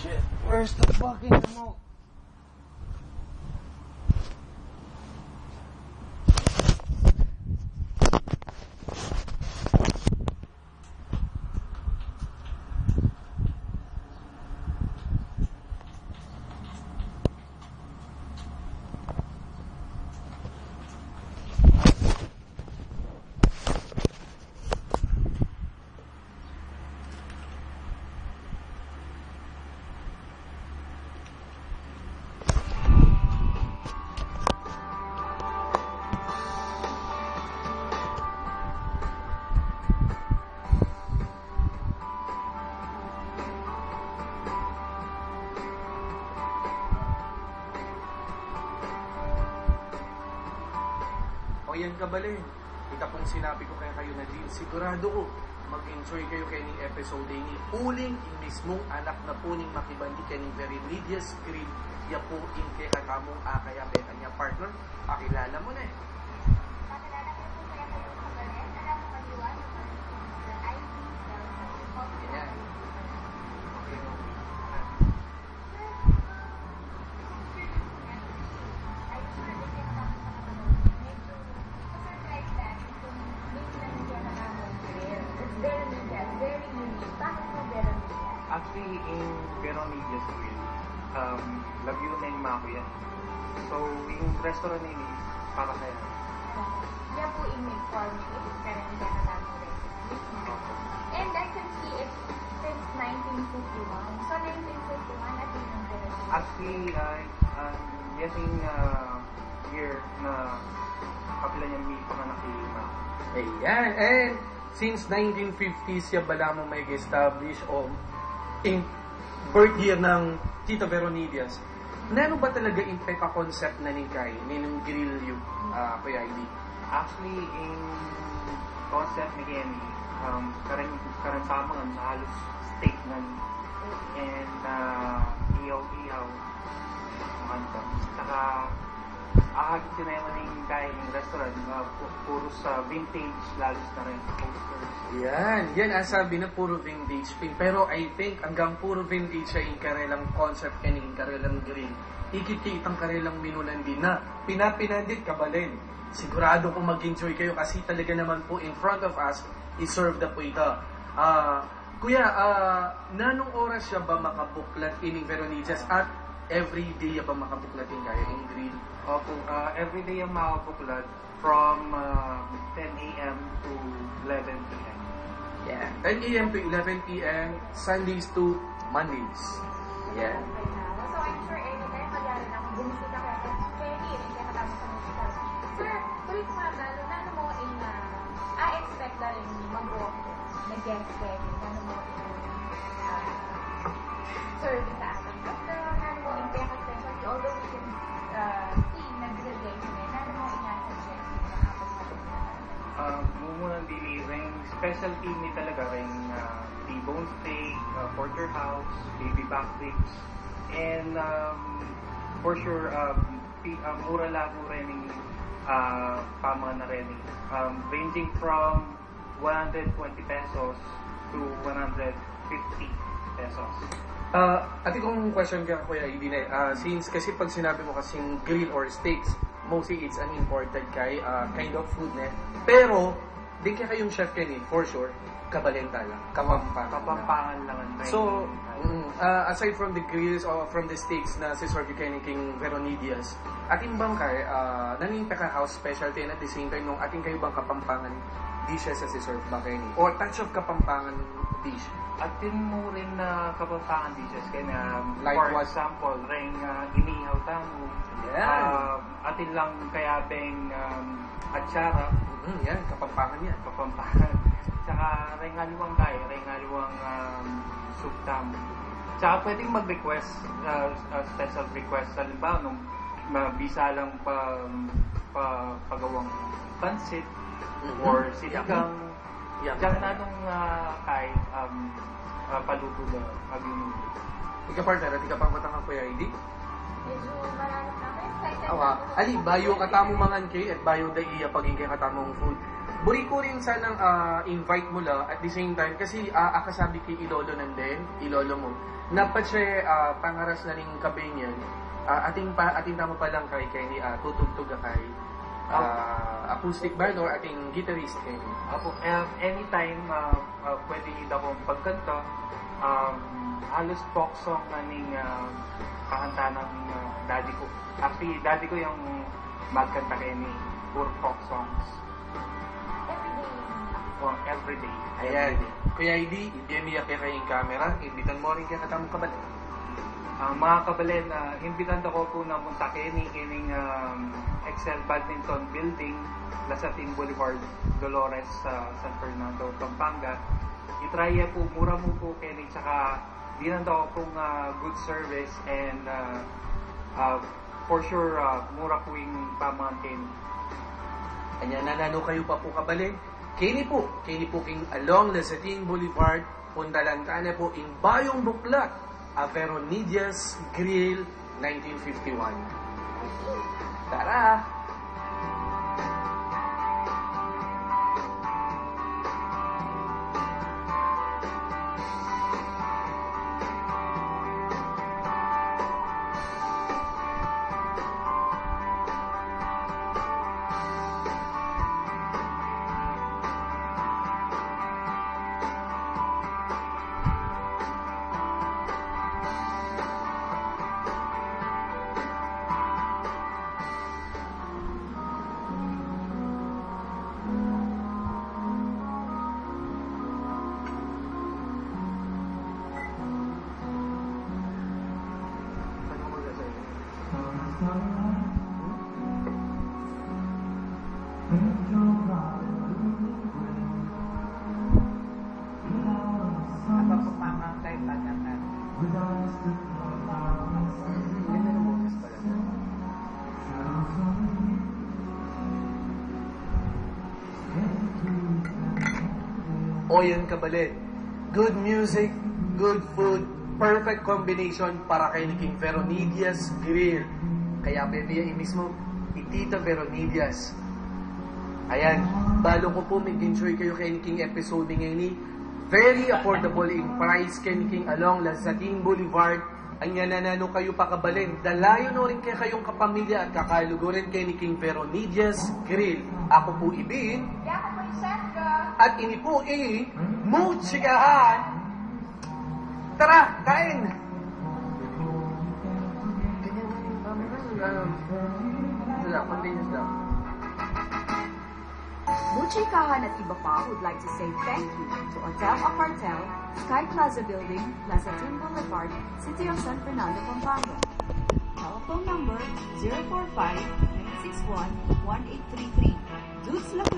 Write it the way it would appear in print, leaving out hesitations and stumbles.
Shit, where's the fucking remote? O yan kabalin, ika pong sinabi ko kaya kayo na din, sigurado ko mag-enjoy kayo kay ni episode ni uling in mismong anak na po ning makibandi kaning very medias script ya po in kay katamong kaya beta niya partner, pakilala mo na eh. Yan. Actually, in Veronidias Grill, Laguna na yung mako yan. So, yung restaurant na yun, para sa'yo. Yan po in may form is currently nakatama recipe. And I can see it since 1951. So, 1951 at yun ang Veronidias. Actually, yes, yung year na kapila niya may panganak yung mako. Ayan, and since 1950s siya bala mo may establish o in birth year ng Tita Veronidias. Nano ba talaga yung peka-concept na ni Kai, ninong grill you, Kuya ID? Actually, in concept ni Kenny, karantamangan sa halos steak nan and ihaw-ihaw makanta. Saka ahagin din naman yung kaya yung restaurant, puro sa vintage, lalos na rin posters. Yan ang sabi na puro vintage pin. Pero I think hanggang puro vintage siya yung karelang concept and yung karelang grill. Ikikitang karelang minunan din na pinapinandit kabalin. Sigurado kung mag-enjoy kayo kasi talaga naman po in front of us i-serve na po ito. Kuya, nanong oras siya ba makabuklat in Veronidias at every day ba makabuklatin kaya yung grill? Opo, everyday yung makabuklad from 10 a.m. to 11 p.m. Yeah. 10 a.m. to 11 p.m. Sundays to Mondays. Yeah. So, I'm sure anytime magyari na kung bumisita ka at Kenny, rin kaya katama sa musical. Sir, tuloy ko nga ba, ano mo in expect na rin mag-walk na guest Kenny, ano mo serve sa atin. But, ano mo in kaya especially, although we can see na delegation eh, ano mo in-suggest na kapag Mumunang delivering specialty ni talaga rin T-bone steak, porterhouse, baby back ribs, and for sure, mura lang rin yung pamang na rin. Ranging from 120 pesos to 150 pesos. Ati kong question ka Kuya Ibinay, since kasi pag sinabi mo kasing grill or steaks, mostly it's an imported kind of food na. Pero, din kaya kayong chef Kenny, for sure, kabalenta lang, Kapampangan lang ang So, aside from the grills or from the steaks na si Sir Kenny King Veronidias, ating bang naning house specialty and at the same time nung ating kayo bang kapampangan dishes sa si Sir Kenny? Or touch of kapampangan dish? Atin mo rin na kapampangan dishes kaya na, Like for what? example, rin inihaw tamo. Yeah. Atin lang kaya beng atsara, Yan, kapampangan yan. kapampangan. Tsaka rin haliwang tayo, rin haliwang soup tamo. Tsaka pwedeng mag-request, special request. Halimbawa, nung mabisa lang pagawang pansit or sinigang. Yeah. Tsaka na nung kay paluto na aging Ika partner, at ika pang matang ang Kuya ID? medyo malalap na. Excited Ali, bayo katamong mangan kay at bayo da iya paging kay katamong food. Buri ko rin sanang invite mo la at the same time kasi akasabi kay Ilolo nandin, Ilolo mo. Napat siya pangaras na rin kabenyan. Ating tamo pa lang kay Kenny tutugtog kay acoustic band or ating guitarist Kenny. Ako, anytime pwede akong pagkanto. Halos folk song na ning kakanta ng daddy ko. Actually, daddy ko yung magkanta kay ni pure folk songs. Everyday. Ayan. Kuya ID, hindi niya kaya kayong camera. Imbitan mo rin kaya katamong kabalik. Mga kabalen, imbitan ko po na munta kining Excel Badminton Building, Lasatin Boulevard, Dolores, San Fernando, Pampanga. I-try po, mura mo po kining, tsaka dinan daw pong good service and for sure, mura po yung pamangkin. Kanya nanano kayo pa po kabalin. Kini po king along Lasatin Boulevard, Pundalantana po ing Bayong Buklat, Averonidias Grill, 1951. Tara! Apa po pamangkay pagkakat? Ganda ng boses pala. O yan kabalin. Good music, good food, perfect combination para kay ni King Veronidias Grill. Kaya bebe mismo, Itita Veronidias. Ayan, balo ko po mag-enjoy kayo kay ni King episode ngayon ni very affordable in price kay ni King along Lasatin Boulevard. Anya nanano kayo pa kabalin. Dalayo no rin kay kayong kapamilya at kakalugurin kay ni King Veronidias Grill. Ako po ibin. Yako po yung Sandra. At ini po mutsikahan. Tara, kain! Wala, continuous lang. Muchikahan at iba pa would like to say thank you to Hotel Apartel, Sky Plaza Building, Lasatin Boulevard, City of San Fernando, Pampanga. Telephone number 045-961-1833. Dudes